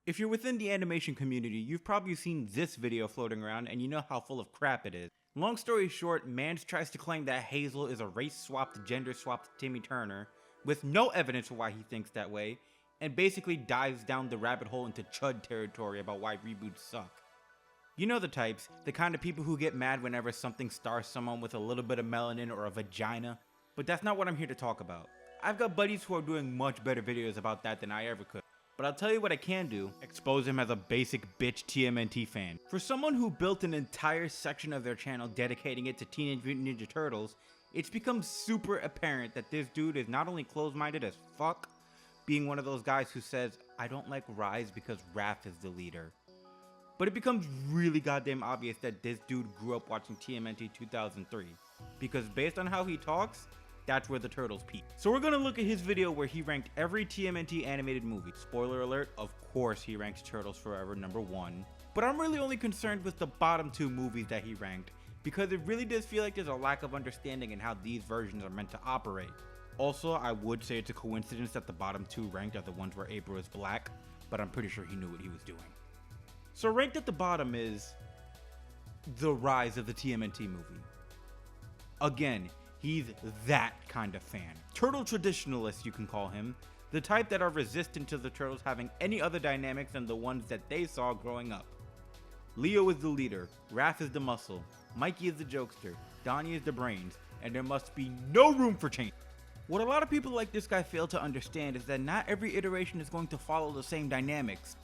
If you're within the animation community, you've probably seen this video floating around and you know how full of crap it is. Long story short, Mans tries to claim that Hazel is a race-swapped, gender-swapped Timmy Turner, with no evidence for why he thinks that way, and basically dives down the rabbit hole into chud territory about why reboots suck. You know the types, the kind of people who get mad whenever something stars someone with a little bit of melanin or a vagina, but that's not what I'm here to talk about. I've got buddies who are doing much better videos about that than I ever could. But I'll tell you what I can do, expose him as a basic bitch TMNT fan. For someone who built an entire section of their channel dedicating it to Teenage Mutant Ninja Turtles, it's become super apparent that this dude is not only closed-minded as fuck, being one of those guys who says, I don't like Rise because Raph is the leader. But it becomes really goddamn obvious that this dude grew up watching TMNT 2003, because based on how he talks, that's where the Turtles peak. So we're gonna look at his video where he ranked every TMNT animated movie. Spoiler alert, of course he ranks Turtles Forever #1. But I'm really only concerned with the bottom 2 movies that he ranked, because it really does feel like there's a lack of understanding in how these versions are meant to operate. Also, I would say it's a coincidence that the bottom 2 ranked are the ones where April is black, but I'm pretty sure he knew what he was doing. So ranked at the bottom is The Rise of the TMNT movie. Again, he's that kind of fan. Turtle traditionalist, you can call him. The type that are resistant to the Turtles having any other dynamics than the ones that they saw growing up. Leo is the leader, Raph is the muscle, Mikey is the jokester, Donnie is the brains, and there must be no room for change. What a lot of people like this guy fail to understand is that not every iteration is going to follow the same dynamics.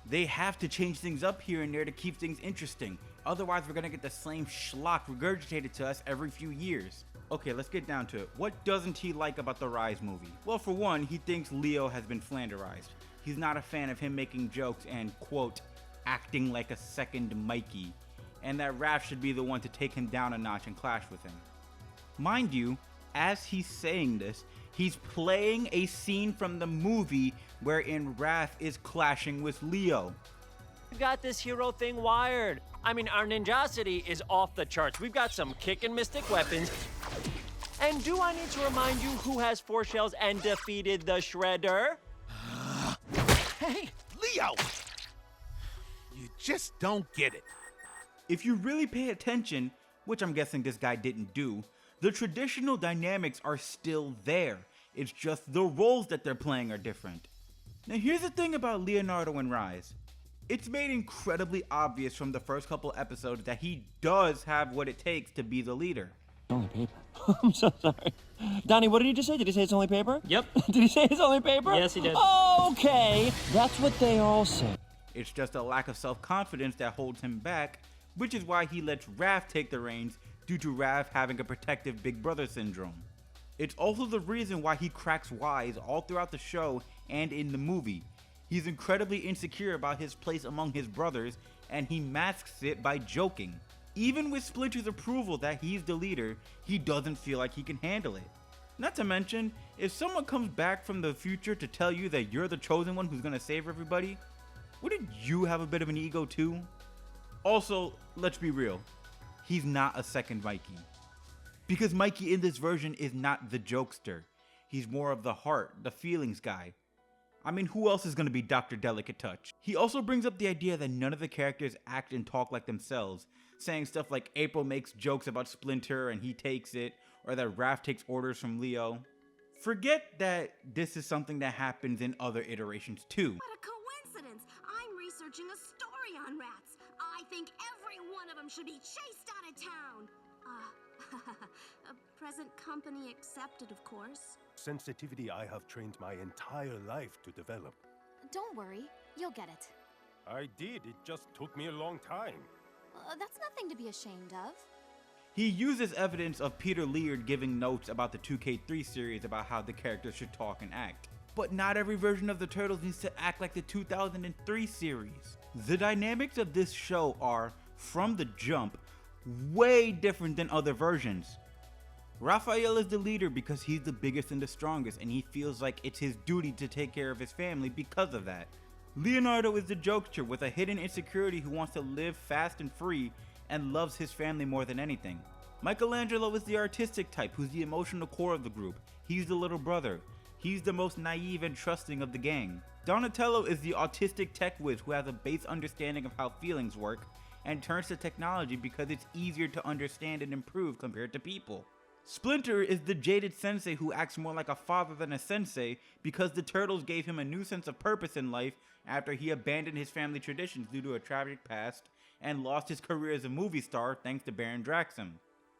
They have to change things up here and there to keep things interesting. Otherwise, we're gonna get the same schlock regurgitated to us every few years. Okay, let's get down to it. What doesn't he like about the Rise movie? Well, for one, he thinks Leo has been flanderized. He's not a fan of him making jokes and, quote, acting like a second Mikey, and that Raph should be the one to take him down a notch and clash with him. Mind you, as he's saying this, he's playing a scene from the movie wherein Raph is clashing with Leo. We've got this hero thing wired. I mean, our ninjosity is off the charts. We've got some kickin' mystic weapons. And do I need to remind you who has 4 shells and defeated the Shredder? Hey, Leo! You just don't get it. If you really pay attention, which I'm guessing this guy didn't do, the traditional dynamics are still there. It's just the roles that they're playing are different. Now here's the thing about Leonardo and Rise. It's made incredibly obvious from the first couple episodes that he does have what it takes to be the leader. It's only paper. I'm so sorry. Donnie, what did he just say? Did he say it's only paper? Yep. Did he say it's only paper? Yes, he did. Okay, that's what they all say. It's just a lack of self-confidence that holds him back, which is why he lets Raph take the reins due to Raph having a protective big brother syndrome. It's also the reason why he cracks wise all throughout the show and in the movie. He's incredibly insecure about his place among his brothers, and he masks it by joking. Even with Splinter's approval that he's the leader, he doesn't feel like he can handle it. Not to mention, if someone comes back from the future to tell you that you're the chosen one who's gonna save everybody, wouldn't you have a bit of an ego too? Also, let's be real, he's not a second Mikey. Because Mikey in this version is not the jokester. He's more of the heart, the feelings guy. I mean, who else is going to be Dr. Delicate Touch? He also brings up the idea that none of the characters act and talk like themselves, saying stuff like April makes jokes about Splinter and he takes it, or that Raph takes orders from Leo. Forget that this is something that happens in other iterations too. What a coincidence! I'm researching a story on rats. I think every one of them should be chased out of town. Present company accepted, of course. Sensitivity I have trained my entire life to develop. Don't worry, you'll get it. I did, it just took me a long time. That's nothing to be ashamed of. He uses evidence of Peter Laird giving notes about the 2K3 series about how the characters should talk and act. But not every version of the Turtles needs to act like the 2003 series. The dynamics of this show are, from the jump, way different than other versions. Raphael is the leader because he's the biggest and the strongest, and he feels like it's his duty to take care of his family because of that. Leonardo is the jokester with a hidden insecurity who wants to live fast and free and loves his family more than anything. Michelangelo is the artistic type who's the emotional core of the group. He's the little brother. He's the most naive and trusting of the gang. Donatello is the autistic tech whiz who has a base understanding of how feelings work and turns to technology because it's easier to understand and improve compared to people. Splinter is the jaded sensei who acts more like a father than a sensei because the turtles gave him a new sense of purpose in life after he abandoned his family traditions due to a tragic past and lost his career as a movie star thanks to Baron Draxum.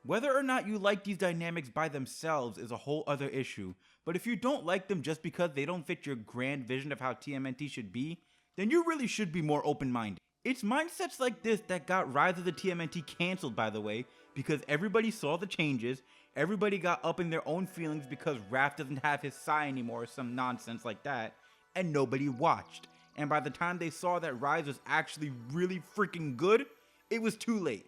Whether or not you like these dynamics by themselves is a whole other issue, but if you don't like them just because they don't fit your grand vision of how TMNT should be, then you really should be more open-minded. It's mindsets like this that got Rise of the TMNT cancelled, by the way, because everybody saw the changes, everybody got up in their own feelings because Raph doesn't have his Sai anymore or some nonsense like that, and nobody watched. And by the time they saw that Rise was actually really freaking good, it was too late.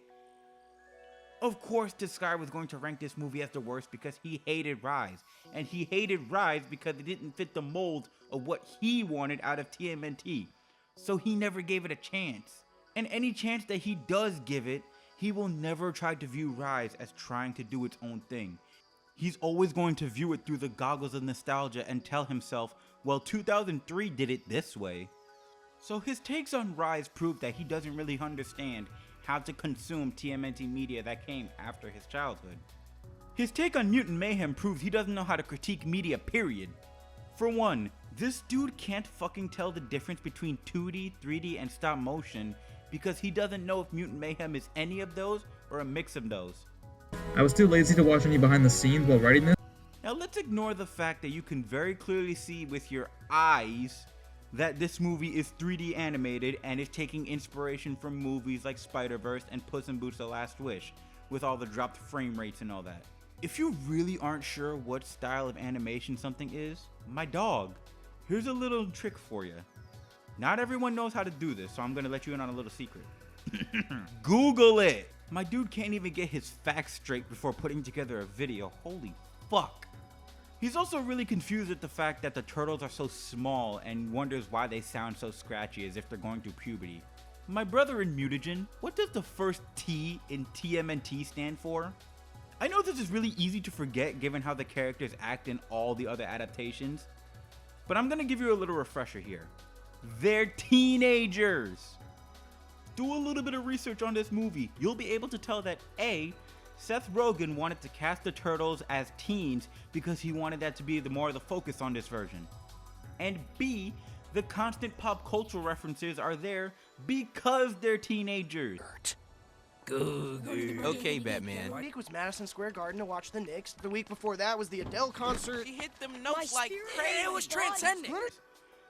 Of course, this guy was going to rank this movie as the worst because he hated Rise. And he hated Rise because it didn't fit the mold of what he wanted out of TMNT. So he never gave it a chance. And any chance that he does give it, he will never try to view Rise as trying to do its own thing. He's always going to view it through the goggles of nostalgia and tell himself, well, 2003 did it this way. So his takes on Rise prove that he doesn't really understand how to consume TMNT media that came after his childhood. His take on Mutant Mayhem proves he doesn't know how to critique media, period. For one, this dude can't fucking tell the difference between 2D, 3D, and stop motion because he doesn't know if Mutant Mayhem is any of those or a mix of those. I was too lazy to watch any behind the scenes while writing this. Now let's ignore the fact that you can very clearly see with your eyes that this movie is 3D animated and is taking inspiration from movies like Spider-Verse and Puss in Boots: The Last Wish, with all the dropped frame rates and all that. If you really aren't sure what style of animation something is, my dog, here's a little trick for you. Not everyone knows how to do this, so I'm gonna let you in on a little secret. Google it! My dude can't even get his facts straight before putting together a video. Holy fuck. He's also really confused at the fact that the turtles are so small and wonders why they sound so scratchy as if they're going through puberty. My brother in Mutagen, what does the first T in TMNT stand for? I know this is really easy to forget given how the characters act in all the other adaptations, but I'm gonna give you a little refresher here. They're teenagers! Do a little bit of research on this movie. You'll be able to tell that A, Seth Rogen wanted to cast the turtles as teens because he wanted that to be more of the focus on this version. And B, the constant pop cultural references are there because they're teenagers. Okay, Batman. Last week was Madison Square Garden to watch the Knicks. The week before that was the Adele concert. She hit them notes like crazy. It was transcendent.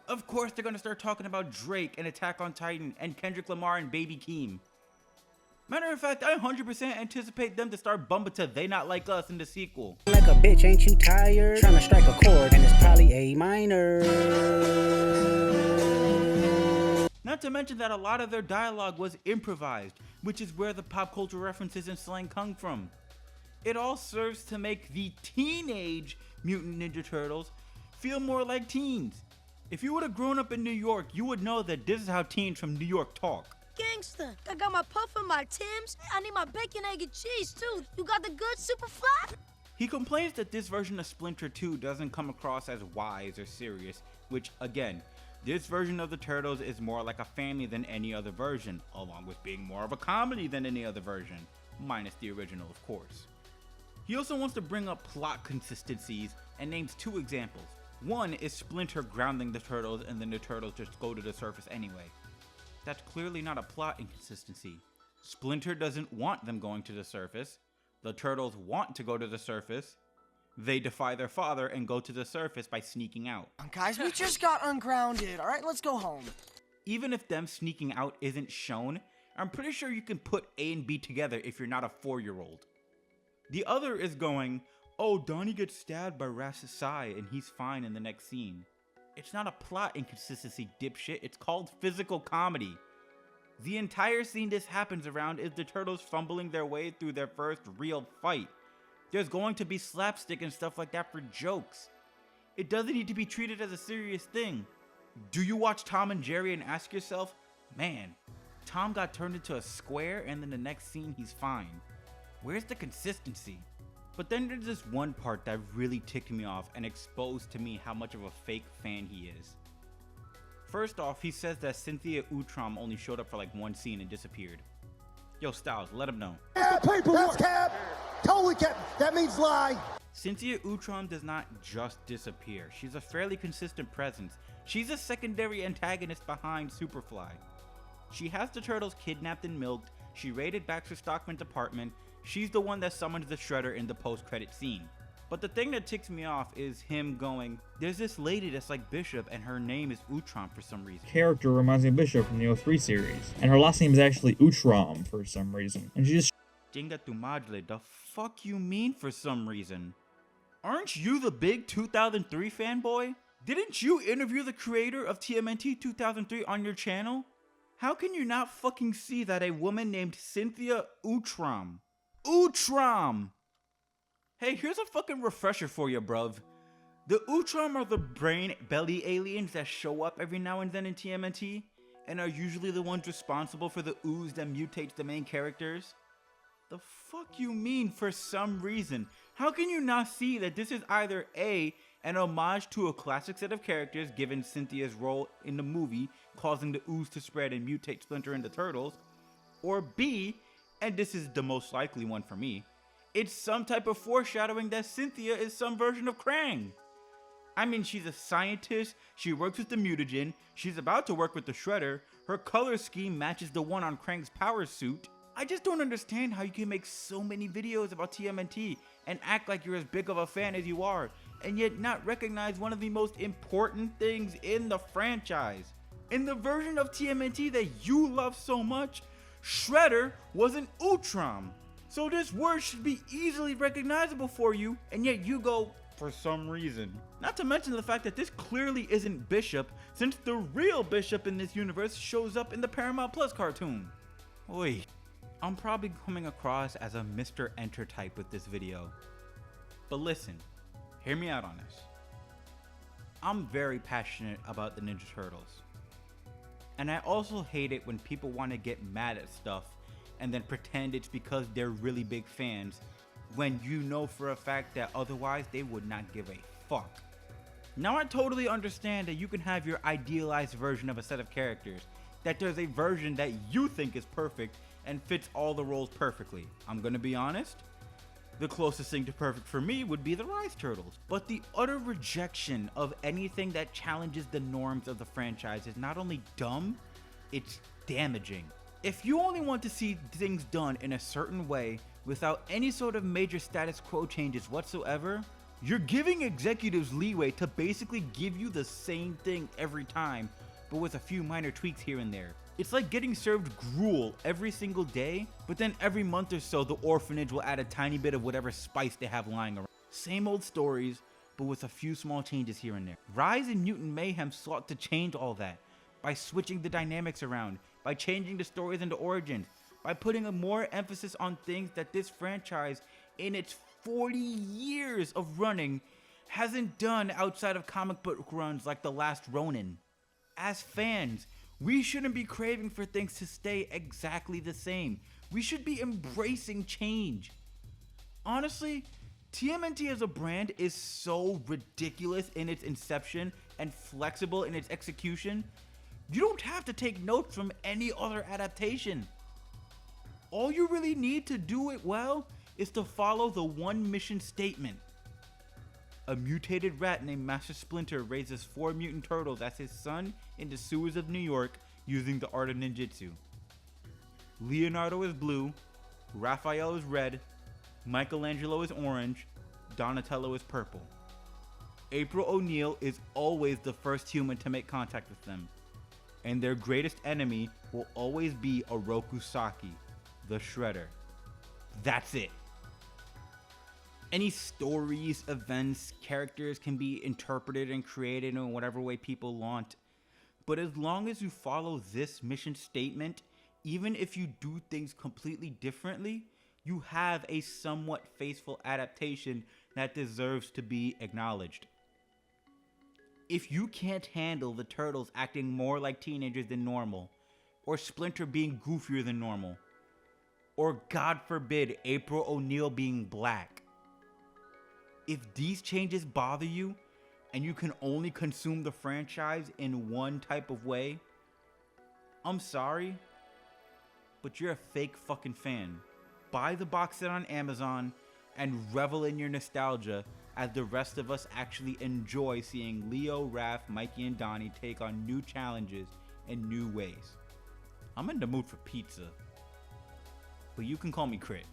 Of course they're gonna start talking about Drake and Attack on Titan and Kendrick Lamar and Baby Keem. Matter of fact, I 100% anticipate them to start bumping to They Not Like Us in the sequel. Like a bitch, ain't you tired? Trying to strike a chord, and it's probably A minor. Not to mention that a lot of their dialogue was improvised, which is where the pop culture references and slang come from. It all serves to make the teenage Mutant Ninja Turtles feel more like teens. If you would have grown up in New York, you would know that this is how teens from New York talk. Gangsta, I got my puff and my Timbs. I need my bacon, egg, and cheese too. You got the good super flat? He complains that this version of Splinter 2 doesn't come across as wise or serious, which again, this version of the Turtles is more like a family than any other version, along with being more of a comedy than any other version, minus the original of course. He also wants to bring up plot consistencies and names 2 examples. One is Splinter grounding the Turtles and then the Turtles just go to the surface anyway. That's clearly not a plot inconsistency. Splinter doesn't want them going to the surface. The Turtles want to go to the surface. They defy their father and go to the surface by sneaking out. Guys, we just got ungrounded. All right, let's go home. Even if them sneaking out isn't shown, I'm pretty sure you can put A and B together if you're not a 4-year-old. The other is going, oh, Donnie gets stabbed by Raph's Sai and he's fine in the next scene. It's not a plot inconsistency, dipshit. It's called physical comedy. The entire scene this happens around is the Turtles fumbling their way through their first real fight. There's going to be slapstick and stuff like that for jokes. It doesn't need to be treated as a serious thing. Do you watch Tom and Jerry and ask yourself, man, Tom got turned into a square and then the next scene he's fine. Where's the consistency? But then there's this one part that really ticked me off and exposed to me how much of a fake fan he is. First off, he says that Cynthia Utrom only showed up for like one scene and disappeared. Yo, Styles, let him know. That's cap! Totally cap! That means lie! Cynthia Utrom does not just disappear. She's a fairly consistent presence. She's a secondary antagonist behind Superfly. She has the turtles kidnapped and milked. She raided Baxter Stockman's apartment. She's the one that summons the Shredder in the post-credit scene. But the thing that ticks me off is him going, there's this lady that's like Bishop and her name is Utrom for some reason. Character reminds me of Bishop from the 03 series, and her last name is actually Utrom for some reason. And she just Chinga tu madre, the fuck you mean for some reason? Aren't you the big 2003 fanboy? Didn't you interview the creator of TMNT 2003 on your channel? How can you not fucking see that a woman named Cynthia Utrom? Utrom! Hey, here's a fucking refresher for you, bruv. The Utrom are the brain belly aliens that show up every now and then in TMNT and are usually the ones responsible for the ooze that mutates the main characters. The fuck you mean for some reason? How can you not see that this is either A, an homage to a classic set of characters given Cynthia's role in the movie causing the ooze to spread and mutate Splinter into turtles, or B, and this is the most likely one for me, it's some type of foreshadowing that Cynthia is some version of Krang. I mean, she's a scientist, she works with the mutagen, she's about to work with the Shredder, her color scheme matches the one on Krang's power suit. I just don't understand how you can make so many videos about TMNT and act like you're as big of a fan as you are, and yet not recognize one of the most important things in the franchise. In the version of TMNT that you love so much, Shredder was an Utrom. So this word should be easily recognizable for you, and yet you go, for some reason. Not to mention the fact that this clearly isn't Bishop, since the real Bishop in this universe shows up in the Paramount Plus cartoon. Oi, I'm probably coming across as a Mr. Enter type with this video. But listen, hear me out on this. I'm very passionate about the Ninja Turtles. And I also hate it when people want to get mad at stuff and then pretend it's because they're really big fans, when you know for a fact that otherwise they would not give a fuck. Now I totally understand that you can have your idealized version of a set of characters, that there's a version that you think is perfect and fits all the roles perfectly. I'm gonna be honest, the closest thing to perfect for me would be the Rise Turtles. But the utter rejection of anything that challenges the norms of the franchise is not only dumb, it's damaging. If you only want to see things done in a certain way without any sort of major status quo changes whatsoever, you're giving executives leeway to basically give you the same thing every time, but with a few minor tweaks here and there. It's like getting served gruel every single day, but then every month or so the orphanage will add a tiny bit of whatever spice they have lying around. Same old stories, but with a few small changes here and there. Rise and Mutant Mayhem sought to change all that by switching the dynamics around, by changing the stories and the origins, by putting a more emphasis on things that this franchise, in its 40 years of running, hasn't done outside of comic book runs like The Last Ronin. As fans, we shouldn't be craving for things to stay exactly the same. We should be embracing change. Honestly, TMNT as a brand is so ridiculous in its inception and flexible in its execution. You don't have to take notes from any other adaptation. All you really need to do it well is to follow the one mission statement. A mutated rat named Master Splinter raises 4 mutant turtles as his son in the sewers of New York using the art of ninjutsu. Leonardo is blue, Raphael is red, Michelangelo is orange, Donatello is purple. April O'Neil is always the first human to make contact with them, and their greatest enemy will always be Oroku Saki, the Shredder. That's it. Any stories, events, characters can be interpreted and created in whatever way people want, but as long as you follow this mission statement, even if you do things completely differently, you have a somewhat faithful adaptation that deserves to be acknowledged. If you can't handle the turtles acting more like teenagers than normal, or Splinter being goofier than normal, or God forbid April O'Neil being black, If these changes bother you, and you can only consume the franchise in one type of way, I'm sorry, but you're a fake fucking fan. Buy the box set on Amazon and revel in your nostalgia as the rest of us actually enjoy seeing Leo, Raph, Mikey, and Donnie take on new challenges in new ways. I'm in the mood for pizza, but you can call me Crit.